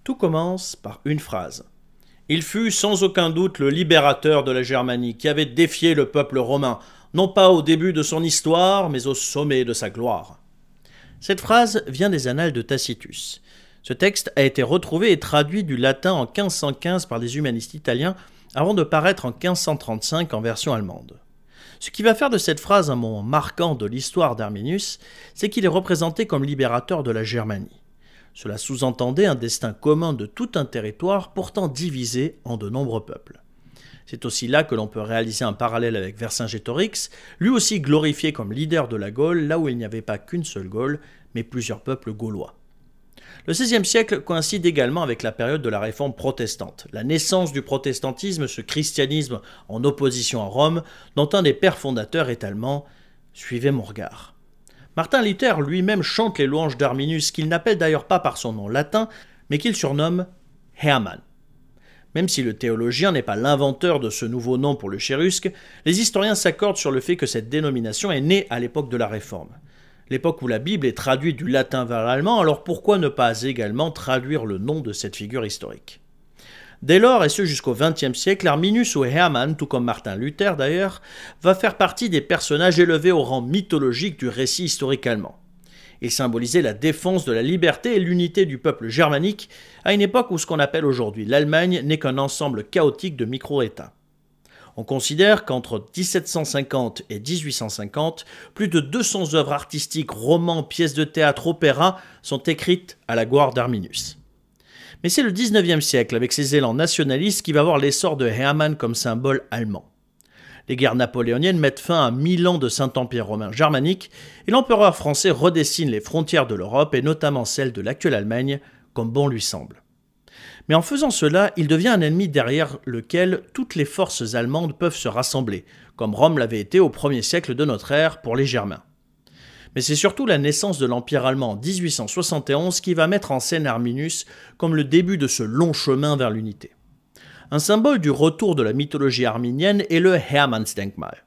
Tout commence par une phrase. Il fut sans aucun doute le libérateur de la Germanie qui avait défié le peuple romain, non pas au début de son histoire, mais au sommet de sa gloire. Cette phrase vient des annales de Tacitus. Ce texte a été retrouvé et traduit du latin en 1515 par des humanistes italiens avant de paraître en 1535 en version allemande. Ce qui va faire de cette phrase un moment marquant de l'histoire d'Arminius, c'est qu'il est représenté comme libérateur de la Germanie. Cela sous-entendait un destin commun de tout un territoire pourtant divisé en de nombreux peuples. C'est aussi là que l'on peut réaliser un parallèle avec Vercingétorix, lui aussi glorifié comme leader de la Gaule, là où il n'y avait pas qu'une seule Gaule, mais plusieurs peuples gaulois. Le XVIe siècle coïncide également avec la période de la réforme protestante, la naissance du protestantisme, ce christianisme en opposition à Rome, dont un des pères fondateurs est allemand. Suivez mon regard. Martin Luther lui-même chante les louanges d'Arminius, qu'il n'appelle d'ailleurs pas par son nom latin, mais qu'il surnomme Hermann. Même si le théologien n'est pas l'inventeur de ce nouveau nom pour le chérusque, les historiens s'accordent sur le fait que cette dénomination est née à l'époque de la Réforme. L'époque où la Bible est traduite du latin vers l'allemand, alors pourquoi ne pas également traduire le nom de cette figure historique ? Dès lors, et ce jusqu'au XXe siècle, Arminius ou Hermann, tout comme Martin Luther d'ailleurs, va faire partie des personnages élevés au rang mythologique du récit historique allemand. Il symbolisait la défense de la liberté et l'unité du peuple germanique à une époque où ce qu'on appelle aujourd'hui l'Allemagne n'est qu'un ensemble chaotique de micro-États. On considère qu'entre 1750 et 1850, plus de 200 œuvres artistiques, romans, pièces de théâtre, opéras sont écrites à la gloire d'Arminius. Mais c'est le XIXe siècle, avec ses élans nationalistes, qui va voir l'essor de Hermann comme symbole allemand. Les guerres napoléoniennes mettent fin à 1000 ans de Saint-Empire romain germanique, et l'empereur français redessine les frontières de l'Europe, et notamment celles de l'actuelle Allemagne, comme bon lui semble. Mais en faisant cela, il devient un ennemi derrière lequel toutes les forces allemandes peuvent se rassembler, comme Rome l'avait été au 1er siècle de notre ère pour les Germains. Mais c'est surtout la naissance de l'Empire allemand en 1871 qui va mettre en scène Arminius comme le début de ce long chemin vers l'unité. Un symbole du retour de la mythologie arminienne est le Hermannsdenkmal.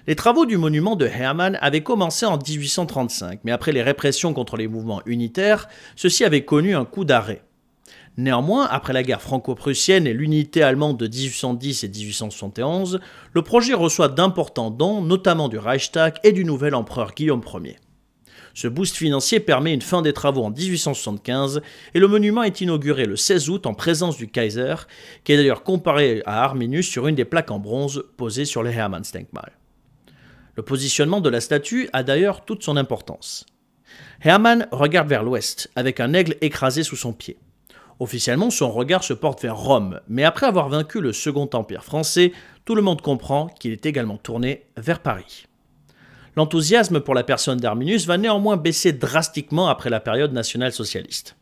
Les travaux du monument de Hermann avaient commencé en 1835, mais après les répressions contre les mouvements unitaires, ceux-ci avaient connu un coup d'arrêt. Néanmoins, après la guerre franco-prussienne et l'unité allemande de 1810 et 1871, le projet reçoit d'importants dons, notamment du Reichstag et du nouvel empereur Guillaume Ier. Ce boost financier permet une fin des travaux en 1875 et le monument est inauguré le 16 août en présence du Kaiser, qui est d'ailleurs comparé à Arminius sur une des plaques en bronze posées sur le Hermannsdenkmal. Le positionnement de la statue a d'ailleurs toute son importance. Hermann regarde vers l'ouest, avec un aigle écrasé sous son pied. Officiellement, son regard se porte vers Rome, mais après avoir vaincu le Second Empire français, tout le monde comprend qu'il est également tourné vers Paris. L'enthousiasme pour la personne d'Arminius va néanmoins baisser drastiquement après la période nationale-socialiste.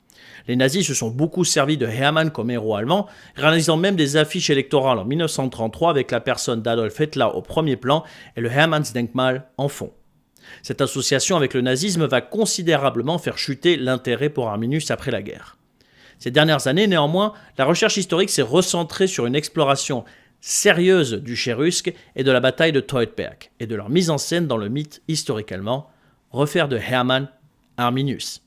Les nazis se sont beaucoup servis de Hermann comme héros allemand, réalisant même des affiches électorales en 1933 avec la personne d'Adolf Hitler au premier plan et le Hermannsdenkmal en fond. Cette association avec le nazisme va considérablement faire chuter l'intérêt pour Arminius après la guerre. Ces dernières années, néanmoins, la recherche historique s'est recentrée sur une exploration sérieuse du chérusque et de la bataille de Teutoburg, et de leur mise en scène dans le mythe historique allemand, refaire de Hermann Arminius.